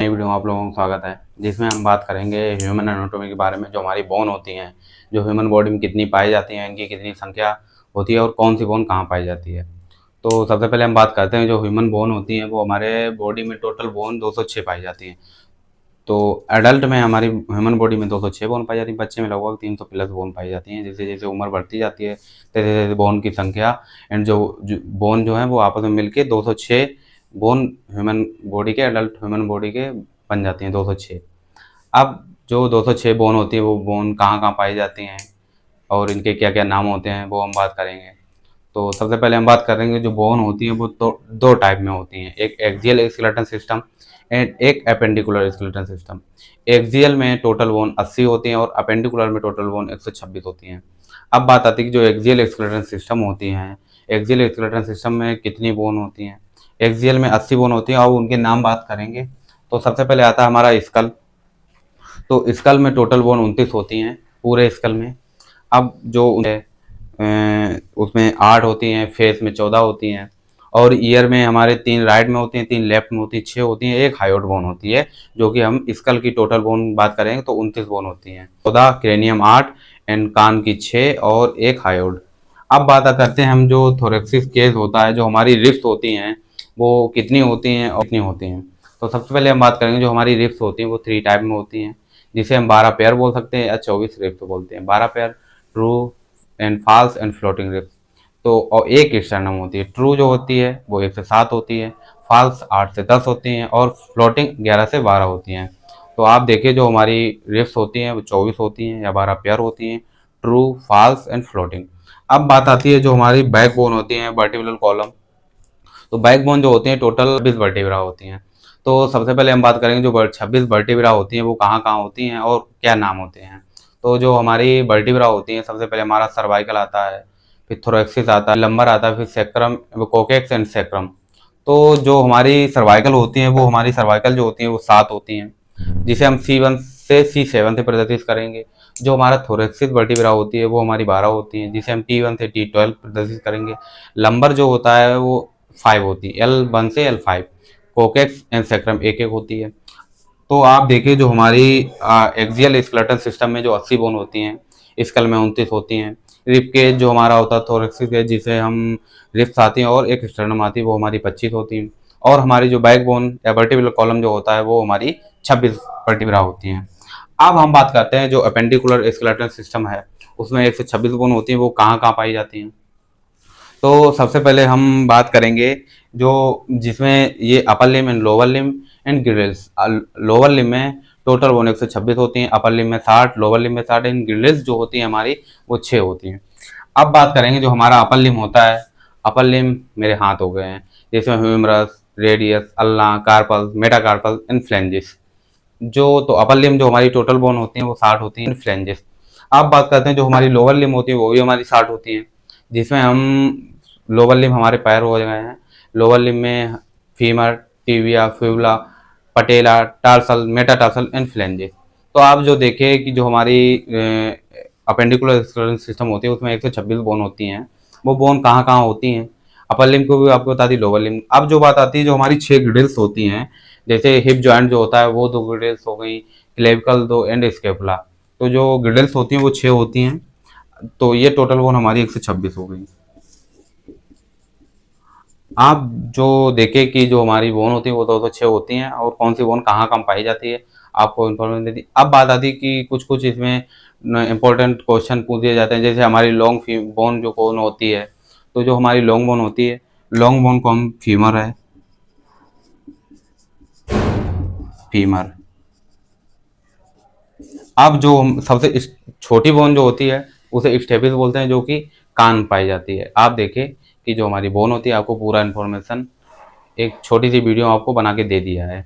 नई वीडियो में आप लोगों का स्वागत है, जिसमें हम बात करेंगे ह्यूमन एनाटॉमी के बारे में। जो हमारी बोन होती हैं, जो ह्यूमन बॉडी में कितनी पाई जाती हैं, इनकी कितनी संख्या होती है और कौन सी बोन कहाँ पाई जाती है। तो सबसे पहले हम बात करते हैं, जो ह्यूमन बोन होती हैं वो हमारे बॉडी में टोटल बोन 206 पाई जाती हैं। तो एडल्ट में हमारी ह्यूमन बॉडी में 206 बोन पाई जाती है, बच्चे में लगभग 300 प्लस बोन पाई जाती हैं। जैसे जैसे उम्र बढ़ती जाती है तैसे तैसे बोन की संख्या एंड जो बोन जो है वो आपस में मिलके 206 बोन ह्यूमन बॉडी के, एडल्ट ह्यूमन बॉडी के बन जाती हैं 206। अब जो 206 बोन होती है वो बोन कहाँ कहाँ पाई जाती हैं और इनके क्या क्या नाम होते हैं वो हम बात करेंगे। तो सबसे पहले हम बात करेंगे, जो बोन होती है वो तो दो टाइप में होती हैं, एक एक्सियल स्केलेटन सिस्टम एंड एक अपेंडिकुलर स्केलेटन सिस्टम। एक्सियल में टोटल बोन 80 होती हैं और अपेंडिकुलर में टोटल बोन 126 होती हैं। अब बात आती है कि जो एक्सियल स्केलेटन सिस्टम होती हैं, एक्सियल स्केलेटन सिस्टम में कितनी बोन होती हैं। एक्सियल में 80 बोन होती हैं और उनके नाम बात करेंगे। तो सबसे पहले आता है हमारा स्कल। तो स्कल में टोटल बोन 29 होती हैं पूरे स्कल में। अब जो उसमें 8 होती हैं, फेस में 14 होती हैं और ईयर में हमारे 3 राइट में होती हैं, 3 लेफ्ट में होती हैं, 6 होती हैं, एक हायोड बोन होती है। जो कि हम स्कल की टोटल बोन बात करेंगे तो 29 बोन होती हैं, 14 क्रेनियम 8 एंड कान की 6 और एक हायोड। अब बात करते हैं हम, जो थोरेक्सिस केस होता है, जो हमारी रिब्स होती हैं वो कितनी होती हैं और कितनी होती हैं। तो सबसे पहले हम बात करेंगे, जो हमारी रिब्स होती हैं वो 3 टाइप में होती हैं, जिसे हम 12 पेयर बोल सकते हैं या 24 रिब्स बोलते हैं। 12 pair true and false and floating ribs. तो और एक स्टर्नम होती है। ट्रू जो होती है वो 1 से 7 होती है, फॉल्स 8 से 10 होती हैं और फ्लोटिंग 11 से 12 होती हैं। तो आप देखिए, जो हमारी रिब्स होती हैं वो 24 होती हैं या 12 पेयर होती हैं, ट्रू, फॉल्स एंड फ्लोटिंग। अब बात आती है जो हमारी बैकबोन होती है, वर्टिब्रल कॉलम। तो बैकबोन जो होती है टोटल 26 वर्टिब्रा होती हैं। तो सबसे पहले हम बात करेंगे, जो 26 वर्टिब्रा होती हैं वो कहाँ कहाँ होती हैं और क्या नाम होते हैं। तो जो हमारी वर्टिब्रा होती हैं, सबसे पहले हमारा सर्वाइकल आता है, फिर थोरेक्सिस आता है, लंबर आता है, फिर सेक्रम, कोकेक्स एंड सेक्रम। तो जो हमारी सर्वाइकल होती हैं वो हमारी सर्वाइकल जो होती हैं वो 7 होती हैं, जिसे हम C1 से C7 से प्रदर्शित करेंगे। जो हमारा थोरेक्सिस वर्टिब्रा होती है वो हमारी 12 होती हैं, जिसे हम T1 से T12 प्रदर्शित करेंगे। लंबर जो होता है वो 5 होती है, L1 से L5। कोकेक्स एंड सेक्रम एक एक होती है। तो आप देखिए, जो हमारी एक्सियल स्केलेटन सिस्टम में जो 80 बोन होती हैं, स्कल में 29 होती हैं। रिब केज जो हमारा होता है, थोरेक्सिस केज जिसे हम रिब्स आती हैं और एक स्टर्नम आती है, वो हमारी 25 होती हैं। और हमारी जो बैक बोन या वर्टिब्रल कॉलम जो होता है वो हमारी 26 वर्टिब्रा होती हैं। अब हम बात करते हैं, जो अपेंडिकुलर स्केलेटन सिस्टम है उसमें 126 बोन होती हैं, वो कहाँ कहाँ पाई जाती हैं। तो सबसे पहले हम बात करेंगे, जो जिसमें ये upper limb and lower limb and गिरिल्स। लोअर लिम में टोटल बोन 126 होती हैं, अपर लिम में 60, लोअर लिम में 60 एंड गिरिल्स जो होती हैं हमारी वो 6 होती हैं। अब बात करेंगे, जो हमारा अपर लिम होता है, अपर लिम मेरे हाथ हो गए हैं, जिसमें humerus, radius, ulna, carpal, metacarpal and phalanges. जो तो अपर लिम जो हमारी टोटल बोन होती हैं वो 60 होती हैं, फ्लेंजिस। अब बात करते हैं, जो हमारी लोअर लिम होती है वो भी हमारी 60 होती हैं, जिसमें हम लोअर लिम हमारे पैर हो गए हैं। लोअर लिम में femur, tibia, fibula, patella, tarsal, metatarsal and flanges. तो आप जो देखें कि जो हमारी अपेंडिकुलर सिस्टम होती है उसमें 126 बोन होती हैं। वो बोन कहाँ कहाँ होती हैं, अपर लिम को भी आपको बता दी, लोअर लिम। अब जो बात आती है, जो हमारी 6 ग्रिल्स होती हैं, जैसे हिप जॉइंट जो होता है वो 2 ग्रिल्स हो गई, क्लेविकल 2 एंड स्केपुला। तो जो ग्रिल्स होती हैं वो 6 होती हैं। तो ये टोटल बोन हमारी 126 हो गई। आप जो देखें कि जो हमारी बोन होती है वो 206 होती हैं और कौन सी बोन कहाँ कहाँ पाई जाती है, आपको इन्फॉर्मेशन दे दी। अब बात आती है कि कुछ कुछ इसमें इंपॉर्टेंट क्वेश्चन पूछ दिए जाते हैं, जैसे हमारी लॉन्ग बोन जो कौन होती है। तो जो हमारी लॉन्ग बोन होती है, लॉन्ग बोन को हम फीमर है, फीमर। अब जो सबसे छोटी बोन जो होती है उसे स्टेपिस बोलते हैं, जो कि कान पाई जाती है। आप देखें कि जो हमारी बोन होती है, आपको पूरा इन्फॉर्मेशन एक छोटी सी वीडियो आपको बना के दे दिया है।